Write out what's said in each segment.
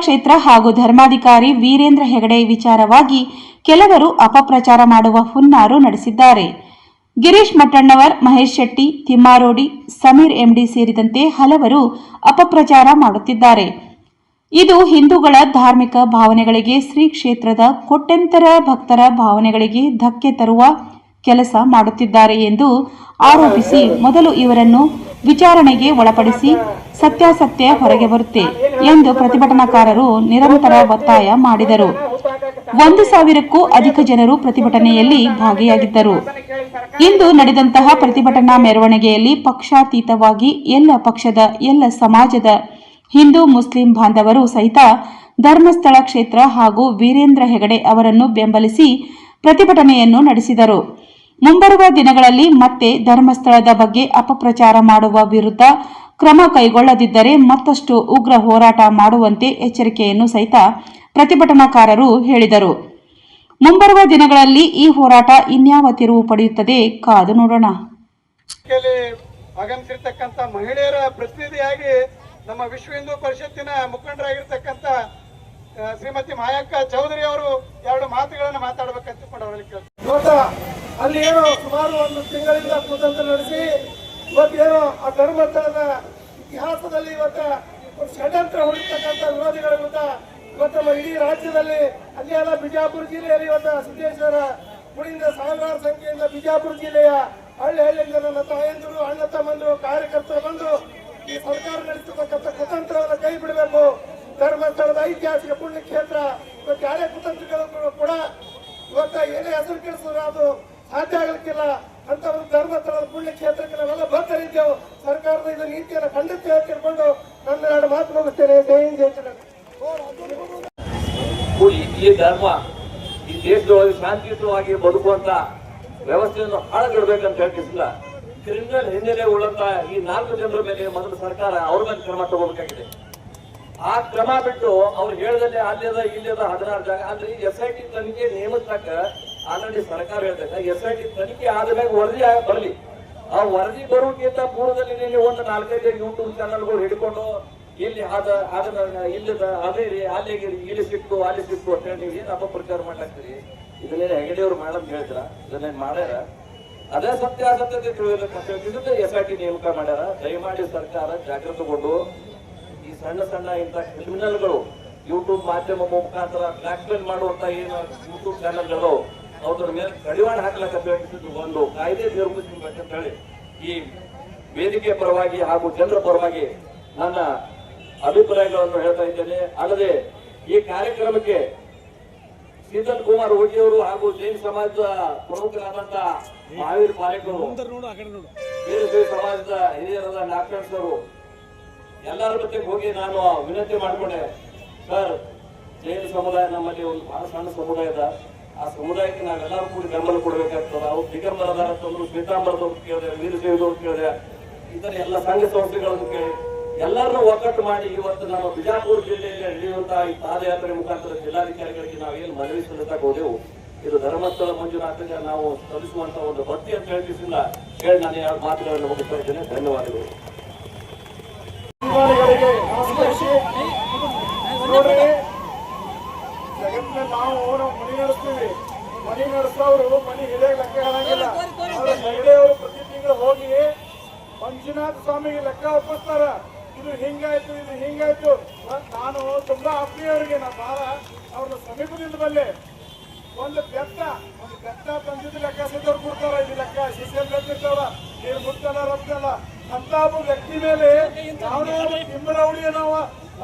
ಕ್ಷೇತ್ರ ಹಾಗೂ ಧರ್ಮಾಧಿಕಾರಿ ವೀರೇಂದ್ರ ಹೆಗಡೆ ವಿಚಾರವಾಗಿ ಕೆಲವರು ಅಪಪ್ರಚಾರ ಮಾಡುವ ಹುನ್ನಾರು ನಡೆಸಿದ್ದಾರೆ. ಗಿರೀಶ್ ಮಠಣ್ಣವರ್, ಮಹೇಶ್ ಶೆಟ್ಟಿ, ತಿಮ್ಮಾರೋಡಿ, ಸಮೀರ್ ಎಂಡಿ ಸೇರಿದಂತೆ ಹಲವರು ಅಪಪ್ರಚಾರ ಮಾಡುತ್ತಿದ್ದಾರೆ. ಇದು ಹಿಂದೂಗಳ ಧಾರ್ಮಿಕ ಭಾವನೆಗಳಿಗೆ, ಶ್ರೀ ಕ್ಷೇತ್ರದ ಕೋಟ್ಯಂತರ ಭಕ್ತರ ಭಾವನೆಗಳಿಗೆ ಧಕ್ಕೆ ತರುವ ಕೆಲಸ ಮಾಡುತ್ತಿದ್ದಾರೆ ಎಂದು ಆರೋಪಿಸಿ ಮೊದಲು ಇವರನ್ನು ವಿಚಾರಣೆಗೆ ಒಳಪಡಿಸಿ ಸತ್ಯಾಸತ್ಯ ಹೊರಗೆ ಬರುತ್ತೆ ಎಂದು ಪ್ರತಿಭಟನಾಕಾರರು ನಿರಂತರ ಒತ್ತಾಯ ಮಾಡಿದರು. 1,000ಕ್ಕೂ ಅಧಿಕ ಜನರು ಪ್ರತಿಭಟನೆಯಲ್ಲಿ ಭಾಗಿಯಾಗಿದ್ದರು. ಇಂದು ನಡೆದಂತಹ ಪ್ರತಿಭಟನಾ ಮೆರವಣಿಗೆಯಲ್ಲಿ ಪಕ್ಷಾತೀತವಾಗಿ ಎಲ್ಲ ಪಕ್ಷದ, ಎಲ್ಲ ಸಮಾಜದ ಹಿಂದೂ ಮುಸ್ಲಿಂ ಬಾಂಧವರು ಸಹಿತ ಧರ್ಮಸ್ಥಳ ಕ್ಷೇತ್ರ ಹಾಗೂ ವೀರೇಂದ್ರ ಹೆಗಡೆ ಅವರನ್ನು ಬೆಂಬಲಿಸಿ ಪ್ರತಿಭಟನೆಯನ್ನು ನಡೆಸಿದರು. ಮುಂಬರುವ ದಿನಗಳಲ್ಲಿ ಮತ್ತೆ ಧರ್ಮಸ್ಥಳದ ಬಗ್ಗೆ ಅಪಪ್ರಚಾರ ಮಾಡುವ ವಿರುದ್ಧ ಕ್ರಮ ಕೈಗೊಳ್ಳದಿದ್ದರೆ ಮತ್ತಷ್ಟು ಉಗ್ರ ಹೋರಾಟ ಮಾಡುವಂತೆ ಎಚ್ಚರಿಕೆಯನ್ನು ಸಹಿತ ಪ್ರತಿಭಟನಾಕಾರರು ಹೇಳಿದರು. ಮುಂಬರುವ ದಿನಗಳಲ್ಲಿ ಈ ಹೋರಾಟ ಇನ್ಯಾವ ತಿರುವು ಪಡೆಯುತ್ತದೆ ಕಾದು ನೋಡೋಣ. ಆಗಮಿಸಿರ್ತಕ್ಕಂಥ ಮಹಿಳೆಯರ ಪ್ರತಿನಿಧಿಯಾಗಿ ನಮ್ಮ ವಿಶ್ವ ಹಿಂದೂ ಪರಿಷತ್ತಿನ ಮುಖಂಡರಾಗಿರ್ತಕ್ಕಂಥ ಶ್ರೀಮತಿ ಮಾಯಕ್ಕ ಚೌಧರಿ ಅವರು 2 ಮಾತುಗಳನ್ನು ಮಾತಾಡಬೇಕಂತಕೊಂಡು ಅವರಲ್ಲಿ ಕೇಳ್ತಾರೆ. ಅಲ್ಲಿ ಏನು ಸುಮಾರು 1 ತಿಂಗಳಿಂದ ಕುತಂತ್ರ ನಡೆಸಿ ಇವತ್ತೇನು ಆ ಧರ್ಮಸ್ಥಳದ ಇತಿಹಾಸದಲ್ಲಿ ಇವತ್ತು ಷಡ್ಯಂತ್ರ ಹೊಡಿತಕ್ಕಂಥ ವಿರೋಧಿಗಳ ವಿರುದ್ಧ ಇವತ್ತು ನಮ್ಮ ಇಡೀ ರಾಜ್ಯದಲ್ಲಿ ಅಲ್ಲಿ ಎಲ್ಲ ಬಿಜಾಪುರ ಜಿಲ್ಲೆಯಲ್ಲಿ ಇವತ್ತು ಸಿದ್ದೇಶ್ವರ ಗುಡಿಯಿಂದ ಸಾವಿರಾರು ಸಂಖ್ಯೆಯಿಂದ ಬಿಜಾಪುರ ಜಿಲ್ಲೆಯ ಹಳ್ಳಿಯಿಂದ ನನ್ನ ತಾಯಂದಿರು, ಅಣ್ಣ ತಮ್ಮಂದಿರು, ಕಾರ್ಯಕರ್ತರು ಬಂದು ಈ ಸರ್ಕಾರ ನಡೆಸತಕ್ಕಂಥ ಕುತಂತ್ರವನ್ನು ಕೈ ಬಿಡಬೇಕು. ಧರ್ಮಸ್ಥಳದ ಐತಿಹಾಸಿಕ ಪುಣ್ಯ ಕ್ಷೇತ್ರ ಇವತ್ತು ಯಾರೇ ಕುತಂತ್ರಗಳು ಕೂಡ ಇವತ್ತ ಏನೇ ಹೆಸರು ಕೆಡಿಸಿದ್ರು ಅದು ಸಾಧ್ಯ ಆಗಲಿಕ್ಕಿಲ್ಲ ಅಂತ ಒಂದು ಧರ್ಮಸ್ಥಳದ ಪುಣ್ಯ ಕ್ಷೇತ್ರಕ್ಕೆ ನಾವೆಲ್ಲ ಬದ್ಧರಿದ್ದೇವೆ. ಸರ್ಕಾರದ ಇದು ನೀತಿಯನ್ನು ಖಂಡಿತ ತಿಳ್ಕೊಂಡು ನನ್ನ 2 ಮಾತು ಮುಗಿಸ್ತೇನೆ. ಜೈ ಹಿಂದ್, ಜೈ ಶ್ರೀರಾಮ್. ಈ ಧರ್ಮ ಈ ದೇಶದೊಳಗೆ ಶಾಂತಿಯುತವಾಗಿ ಬದುಕುವಂತ ವ್ಯವಸ್ಥೆಯನ್ನು ಹಾಳಗಿಡಬೇಕಂತ ಹೇಳ್ತಿಲ್ಲ. ಕ್ರಿಮಿನಲ್ ಹಿನ್ನೆಲೆ ಉಳ್ಳಂತ ಈ 4 ಜನರ ಮೇಲೆ ಮೊದಲು ಸರ್ಕಾರ ಅವ್ರ ಮೇಲೆ ಕ್ರಮ ತಗೋಬೇಕಾಗಿದೆ. ಆ ಕ್ರಮ ಬಿಟ್ಟು ಅವ್ರು ಹೇಳದಲ್ಲಿ ಅಲ್ಲಿದ ಇಲ್ಲದ 16 ಜಾಗ ಅಂದ್ರೆ SIT ತನಿಖೆ ನೇಮಿಸಕ್ಕ ಆಲ್ರೆಡಿ ಸರ್ಕಾರ ಹೇಳ್ತಕ್ಕ SIT ತನಿಖೆ ಆದ್ಮೇಲೆ ವರದಿ ಬರಲಿ. ಆ ವರದಿ ಬರೋಕ್ಕಿಂತ ಪೂರ್ವದಲ್ಲಿ ನೀವು ಒಂದು 4-5 ಯೂಟ್ಯೂಬ್ ಚಾನಲ್ಗಳು ಹಿಡ್ಕೊಂಡು ಇಲ್ಲಿ ಇಲ್ಲದ ಅದೇರಿ ಅಲ್ಲಿಗಿರಿ ಇಲ್ಲಿ ಸಿಕ್ತು ಅಲ್ಲಿ ಸಿಕ್ತು ಅಂತ ಹೇಳಿ ನೀವು ಏನ್ ಅಪಪ್ರಚಾರ ಮಾಡ್ಲಾಗ್ತೀರಿ? ಇದನ್ನೇನು ಹೆಗಡೆಯವ್ರು ಮಾಡಂತ ಹೇಳ್ತಾರ? ಇದನ್ನೇನ್ ಮಾಡ್ಯಾರ? ಅದೇ ಸತ್ಯಾಸತ್ಯತೆ ತಿಳಿಯಲಿಕ್ಕೆ SIT ನೇಮಕ ಮಾಡ್ಯಾರ. ದಯಮಾಡಿ ಸರ್ಕಾರ ಜಾಗೃತಗೊಂಡು ಈ ಸಣ್ಣ ಇಂಥ ಕ್ರಿಮಿನಲ್ಗಳು ಯೂಟ್ಯೂಬ್ ಮಾಧ್ಯಮ ಮುಖಾಂತರ ಬ್ಲಾಕ್ ಮೇಲ್ ಮಾಡುವಂತ ಏನು ಯೂಟ್ಯೂಬ್ ಚಾನಲ್ಗಳು ಅವ್ರ ಮೇಲೆ ಕಡಿವಾಣ ಹಾಕ್ಲಕ್ಕೆ ಒಂದು ಕಾಯ್ದೆ ನಿರ್ಮಿಸಬೇಕಂತ ಹೇಳಿ ಈ ವೇದಿಕೆ ಪರವಾಗಿ ಹಾಗೂ ಜನರ ಪರವಾಗಿ ನನ್ನ ಅಭಿಪ್ರಾಯಗಳನ್ನು ಹೇಳ್ತಾ ಇದ್ದೇನೆ. ಅಲ್ಲದೆ ಈ ಕಾರ್ಯಕ್ರಮಕ್ಕೆ ಶೀತಲ್ ಕುಮಾರ್ ಓಜಿಯವರು ಹಾಗೂ ಜೈನ್ ಸಮಾಜದ ಪ್ರಮುಖರಾದಂತ ಮಹಾವೀರ್ ಪಾಲೇಕರು, ಬೇರೆ ಸಮಾಜದ ಹಿರಿಯರಾದ ನಾಗರಾಜ್ ಅವರು ಎಲ್ಲರ ಜೊತೆಗೆ ಹೋಗಿ ನಾನು ವಿನಂತಿ ಮಾಡಿಕೊಂಡೆ. ಸರ್, ಜೈನ ಸಮುದಾಯ ನಮ್ಮಲ್ಲಿ ಒಂದು ಬಹಳ ಸಣ್ಣ ಸಮುದಾಯದ, ಆ ಸಮುದಾಯಕ್ಕೆ ನಾವೆಲ್ಲರೂ ಕೂಡಿ ಬೆಂಬಲ ಕೊಡಬೇಕಾಗ್ತದೆ. ಅವ್ರು ದಿಗಂಬರದಾರ ತಂದ್ರು, ಶ್ವೇತಾಂಬರದವ್ರು ಕೇಳಿದೆ, ವೀರಶೈವದವ್ರು ಕೇಳಿದೆ, ಇತರ ಎಲ್ಲ ಸಂಘ ಸಂಸ್ಥೆಗಳನ್ನು ಕೇಳಿ ಎಲ್ಲರನ್ನೂ ಒಕ್ಕಟ್ಟು ಮಾಡಿ ಇವತ್ತು ನಮ್ಮ ಬಿಜಾಪುರ ಜಿಲ್ಲೆಯಲ್ಲಿ ನಡೆಯುವಂತಹ ಈ ಪಾದಯಾತ್ರೆ ಮುಖಾಂತರ ಜಿಲ್ಲಾಧಿಕಾರಿಗಳಿಗೆ ನಾವೇನು ಮನವಿ ಸಲ್ಲಿಸಕ್ಕೆ ಹೋದೆವು, ಇದು ಧರ್ಮಸ್ಥಳ ಮಂಜುನಾಥಗೆ ನಾವು ಸಲ್ಲಿಸುವಂತ ಒಂದು ಭಕ್ತಿ ಅಂತ ಹೇಳಿ ನಾನು 2 ಮಾತುಗಳನ್ನು ಮುಗಿಸ್ತಾ ಇದ್ದೇನೆ. ಧನ್ಯವಾದಗಳು. ನೋಡ್ರಿ, ಜಗತ್ತಿನ ನಾವು ಮನೆ ನಡೆಸ್ತೀವಿ, ಮನೆ ನಡೆಸೋರು ಮನೆ ಹಿಡಿಯಕ್ಕೆ ಲೆಕ್ಕ ಹೇಳಂಗಿಲ್ಲ. ಹೆಗಡೆಯವರು ಪ್ರತಿ ತಿಂಗಳು ಹೋಗಿ ಮಂಜುನಾಥ ಸ್ವಾಮಿಗೆ ಲೆಕ್ಕ ಒಪ್ಪಿಸ್ತಾರ. ಇದು ಹಿಂಗಾಯ್ತು, ಇದು ಹಿಂಗಾಯ್ತು. ನಾನು ತುಂಬಾ ಆತ್ಮೀಯವರಿಗೆ ನಾನು ಬಹಳ ಅವ್ರನ್ನ ಸಮೀಪದಿಂದ ಬಲ್ಲೆ. ಒಂದು ಬೆತ್ತ ತಂದಿದ್ದು ಲೆಕ್ಕ ಸಿದ್ದವ್ರು ಕೊಡ್ತಾರ. ಇದು ಲೆಕ್ಕ ಶಿಷ್ಯಲ್ ಬೆತ್ತಿರ್ತಾವ, ನೀರು ಮುಟ್ಟಲ್ಲ, ರೊಕ್ಕಲ್ಲ ಅಂತ ಒಬ್ಬ ವ್ಯಕ್ತಿ ಮೇಲೆ ಯಾವುದೇ ತಿಮ್ಮರವಳಿಯ ನಾವು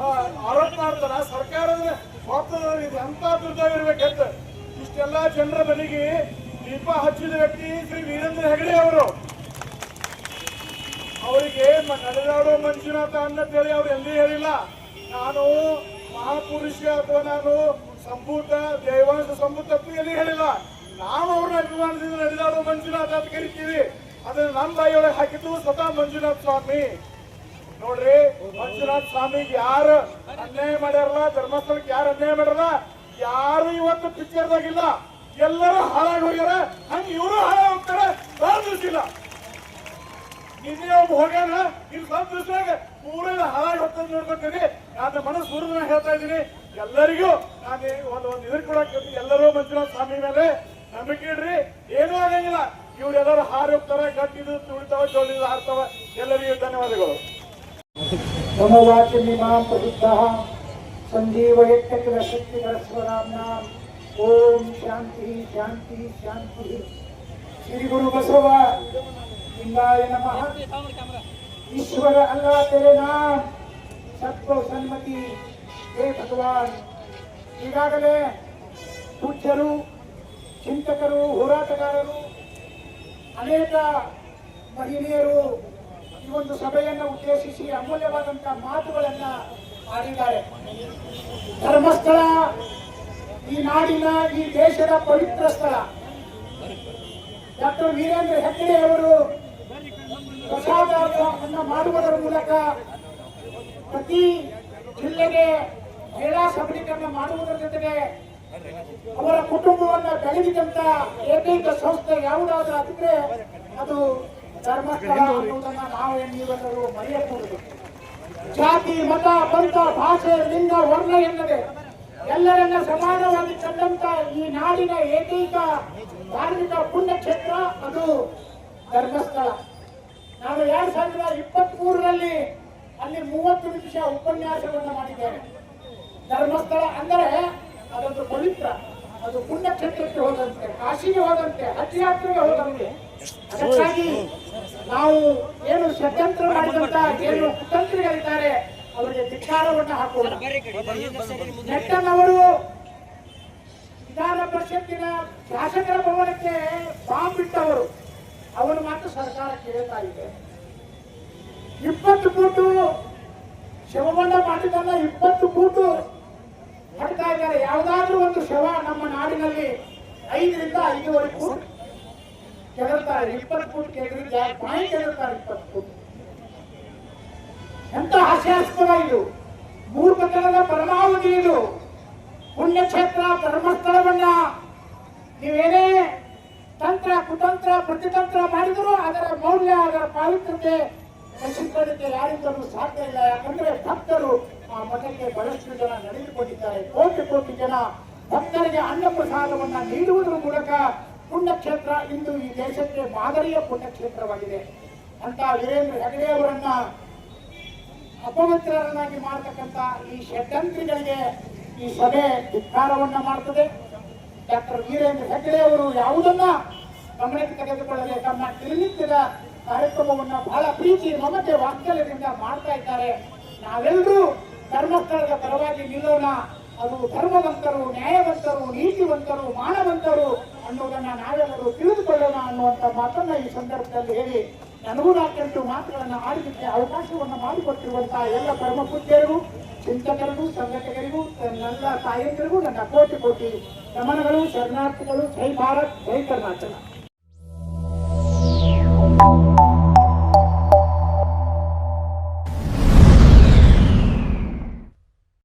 ಆರೋಪ ಮಾಡ್ತಾರ. ಸರ್ಕಾರದ ಇದು ಎಂತ ದುರ್ದೈವಿರ್ಬೇಕಂತ ಇಷ್ಟೆಲ್ಲ ಜನರ ಮನೆಗೆ ದೀಪ ಹಚ್ಚಿದ ವ್ಯಕ್ತಿ ಶ್ರೀ ವೀರೇಂದ್ರ ಹೆಗಡೆ ಅವರು. ಅವರಿಗೆ ನಡೆದಾಡೋ ಮಂಜುನಾಥ ಅನ್ನತೇಳಿ ಅವ್ರು ಎಂದೂ ಹೇಳಿಲ್ಲ. ನಾನು ಮಹಾಪುರುಷ ಅಥವಾ ನಾನು ಸಂಭೂತ ದೈವಾಂಶ ಸಂಭೂತ ಎಲ್ಲಿ ಹೇಳಿಲ್ಲ. ನಾವು ಅವ್ರನ್ನ ಅಭಿಮಾನದಿಂದ ನಡೆದಾಡೋ ಮಂಜುನಾಥ ಅಂತ ಕರಿತೀವಿ. ಅದನ್ನ ನಮ್ಮ ಬಾಯಿಯೊಳಗೆ ಹಾಕಿದ್ದು ಸ್ವತಃ ಮಂಜುನಾಥ ಸ್ವಾಮಿ. ನೋಡ್ರಿ, ಮಂಜುನಾಥ ಸ್ವಾಮಿಗೆ ಯಾರು ಅನ್ಯಾಯ ಮಾಡ್ಯಾರಲ್ಲ, ಧರ್ಮಸ್ಥಳಕ್ಕೆ ಯಾರು ಅನ್ಯಾಯ ಮಾಡ್ಯಾರ, ಯಾರು ಇವತ್ತು ಪಿಕ್ಚರ್ದಾಗಿಲ್ಲ. ಎಲ್ಲರೂ ಹಾಳಾಗಿ ಹೋಗ್ಯಾರ. ಹಂಗೆ ಇವರು ಹಾಳಾಗಿ ಹೋಗ್ತಾರೆ, ಇಲ್ಲ. ನಿನ್ನೆ ಒಬ್ಬ ಹೋಗ್ಯಾನ ಇಲ್ಲಿ ಸ್ವಲ್ಪ ದಿವಸದಾಗ ಪೂರ ಹಾಳಾಗಿ ಹೋಗ್ತದೆ ನೋಡ್ಕೊತೀನಿ. ನನ್ನ ಮನಸ್ಸು ಸುರಿದು ಹೇಳ್ತಾ ಇದ್ದೀನಿ ಎಲ್ಲರಿಗೂ ನಾನು ಒಂದು ಇದ್ರ ಕೊಡಕ್ಕೆ ಎಲ್ಲರೂ ಮಂಜುನಾಥ ಸ್ವಾಮಿ ಮೇಲೆ ನಂಬಿಕೆ ಇಡ್ರಿ, ಏನೂ ಆಗಂಗಿಲ್ಲ. ಇವ್ರೆಲ್ಲರೂ ಹಾರಿ ಹೋಗ್ತಾರ, ಗಟ್ಟಿದು ತುಳಿತಾವ, ಜೋಳಿದು ಹಾರ್ತಾವ. ಎಲ್ಲರಿಗೂ ಧನ್ಯವಾದಗಳು. ನಮೋವಾಚ್ಯಮಿಮಾಂ ಪ್ರಸಿದ್ಧಃ ಸಂಜೀವಯತ್ಯಖಿಲ ಶಕ್ತಿಧರಸ್ವರಾಮ್ನಾಂ. ಓಂ ಶಾಂತಿ ಶಾಂತಿ ಶಾಂತಿ. ಶ್ರೀ ಗುರು ಬಸವ लिंगाय नमः. ईश्वर अल्लाह तेरे नाम सबको सन्मति हे भगवान. ಈಗಾಗಲೇ ಪೂಜ್ಯರು, ಚಿಂತಕರು, ಹೋರಾಟಗಾರರು, ಅನೇಕ ಮಹಿಳೆಯರು ಈ ಒಂದು ಸಭೆಯನ್ನು ಉದ್ದೇಶಿಸಿ ಅಮೂಲ್ಯವಾದಂತಹ ಮಾತುಗಳನ್ನ ಆಡಿದ್ದಾರೆ. ಧರ್ಮಸ್ಥಳ ಈ ನಾಡಿನ, ಈ ದೇಶದ ಪವಿತ್ರ ಸ್ಥಳ. ಡಾಕ್ಟರ್ ವೀರೇಂದ್ರ ಹೆಗ್ಗಡೆ ಅವರು ಪ್ರಸಾದವನ್ನು ಮಾಡುವುದರ ಮೂಲಕ ಪ್ರತಿ ಜಿಲ್ಲೆಗೆ ಮಹಿಳಾ ಸಬಲೀಕರಣ ಮಾಡುವುದರ ಜೊತೆಗೆ ಅವರ ಕುಟುಂಬವನ್ನು ಬೆಳೆಸಿದಂತ ಏಕೈಕ ಸಂಸ್ಥೆ ಯಾವುದಾದ್ರೂ ಆಗಿದ್ರೆ ಅದು ಧರ್ಮಸ್ಥಳ ಅನ್ನುವುದನ್ನು ನಾವು ನೀವೆಲ್ಲರೂ ಮರೆಯಕೂಡದು. ಜಾತಿ, ಮತ, ಪಂಥ, ಭಾಷೆ, ಲಿಂಗ, ವರ್ಣ ಎನ್ನದೆ ಎಲ್ಲರನ್ನ ಸಮಾನವಾಗಿ ಕಂಡಂತ ಈ ನಾಡಿನ ಏಕೈಕ ಧಾರ್ಮಿಕ ಪುಣ್ಯಕ್ಷೇತ್ರ ಅದು ಧರ್ಮಸ್ಥಳ. ನಾನು 2023ರಲ್ಲಿ ಅಲ್ಲಿ 30 ನಿಮಿಷ ಉಪನ್ಯಾಸವನ್ನು ಮಾಡಿದ್ದೇನೆ. ಧರ್ಮಸ್ಥಳ ಅಂದರೆ ಅದೊಂದು ಪವಿತ್ರ, ಅದು ಪುಣ್ಯಕ್ಷೇತ್ರಕ್ಕೆ ಹೋದಂತೆ, ಕಾಶಿಗೆ ಹೋದಂತೆ, ಹಜ್ ಯಾತ್ರೆಗೆ ಹೋದಂತೆ. ಅದಕ್ಕಾಗಿ ನಾವು ಏನು ಷಡ್ಯಂತ್ರ ಮಾಡಿದಂತ ಏನು ಕುತಂತ್ರಿಗಳಿದ್ದಾರೆ ಅವರಿಗೆ ಧಿಕ್ಕಾರವನ್ನು ಹಾಕೋಣ. ನೆಟ್ಟನವರು ವಿಧಾನ ಪರಿಷತ್ತಿನ ಶಾಸಕರ ಭವನಕ್ಕೆ ಬಾಂಬ್ ಬಿಟ್ಟವರು, ಅವನು ಮಾತ್ರ ಸರ್ಕಾರ ಕೇಳ್ತಾ ಇದೆ. 20 ಫೂಟು ಶವವನ್ನ ಮಾಡಿದನ್ನ 20 ಫೂಟು ಮಾಡ್ತಾ ಇದ್ದಾರೆ. ಯಾವುದಾದ್ರೂ ಒಂದು ಶವ ನಮ್ಮ ನಾಡಿನಲ್ಲಿ 5 ರಿಂದ 5.5 ಫೂಟ್ ಕೆದರ್ತಾರೆ. 20 ಫೂಟ್ ಕೆದರಿದ್ರೆ ಪಾಯಿಂಟ್ ಕೆದರ್ತಾರೆ 20 ಫೂಟ್. ಎಂತ ಹಾಸ್ಯಾಸ್ಪದ ಇದು! ಮೂರ್ಖತನದ ಪರಮಾವಧಿ ಇದು. ಪುಣ್ಯಕ್ಷೇತ್ರ ಧರ್ಮಸ್ಥಳವನ್ನ ನೀವೇನೇ ತಂತ್ರ, ಕುತಂತ್ರ, ಪ್ರತಿತಂತ್ರ ಮಾಡಿದರೂ ಅದರ ಮೌಲ್ಯ, ಅದರ ಪಾವಿತ್ರ್ಯತೆ ನಶಿಸಲಿಕ್ಕೆ ಯಾರಿಂದಲೂ ಸಾಧ್ಯ ಇಲ್ಲ. ಯಾಕಂದ್ರೆ ಭಕ್ತರು ಆ ಮಠಕ್ಕೆ ಬಹಳಷ್ಟು ಜನ ನಡೆದುಕೊಂಡಿದ್ದಾರೆ. ಕೋಟಿ ಕೋಟಿ ಜನ ಭಕ್ತರಿಗೆ ಅನ್ನ ಪ್ರಸಾದವನ್ನ ನೀಡುವುದರ ಮೂಲಕ ಪುಣ್ಯಕ್ಷೇತ್ರ ಇಂದು ಈ ದೇಶಕ್ಕೆ ಮಾದರಿಯ ಪುಣ್ಯಕ್ಷೇತ್ರವಾಗಿದೆ. ಅಂತ ವೀರೇಂದ್ರ ಹೆಗಡೆ ಅವರನ್ನ ಅಪವಿತ್ರರನ್ನಾಗಿ ಮಾಡತಕ್ಕಂತ ಈ ಷಡ್ಯಂತ್ರಿಗಳಿಗೆ ಈ ಸಭೆ ಧಿಕ್ಕಾರವನ್ನ ಮಾಡ್ತದೆ. ಡಾಕ್ಟರ್ ವೀರೇಂದ್ರ ಹೆಗ್ಗಡೆ ಅವರು ಯಾವುದನ್ನ ಗಮನಕ್ಕೆ ತೆಗೆದುಕೊಳ್ಳದೆ ತಮ್ಮ ದಿನನಿತ್ಯದ ಕಾರ್ಯಕ್ರಮವನ್ನ ಬಹಳ ಪ್ರೀತಿ, ಮಮತೆ, ವಾತ್ಸಲ್ಯದಿಂದ ಮಾಡ್ತಾ ಇದ್ದಾರೆ. ನಾವೆಲ್ಲರೂ ಧರ್ಮಸ್ಥಳದ ಪರವಾಗಿ ನಿಲ್ಲೋಣ. ಅದು ಧರ್ಮವಂತರು, ನ್ಯಾಯವಂತರು, ನೀತಿವಂತರು, ಮಾನವಂತರು ಅನ್ನೋದನ್ನ ನಾವೆಲ್ಲರೂ ತಿಳಿದುಕೊಳ್ಳೋಣ ಅನ್ನುವಂಥ ಮಾತನ್ನ ಈ ಸಂದರ್ಭದಲ್ಲಿ ಹೇಳಿ ನನಗೂ 4 ಮಾತುಗಳನ್ನು ಆಡಲಿಕ್ಕೆ ಅವಕಾಶವನ್ನು ಮಾಡಿಕೊಟ್ಟಿರುವಂತಹ ಎಲ್ಲ ಪರಮ ಪೂಜ್ಯರಿಗೂ, ಚಿಂತಕರಿಗೂ, ಸಂಘಟಕರಿಗೂ, ನನ್ನ ತಾಯಂದಿರಿಗೂ ನನ್ನ ಕೋಟಿ ಕೋಟಿ ನಮನಗಳು, ಶರಣಾರ್ಥಿಗಳು. ಜೈ ಭಾರತ್, ಜೈ ಕರ್ನಾಟಕ.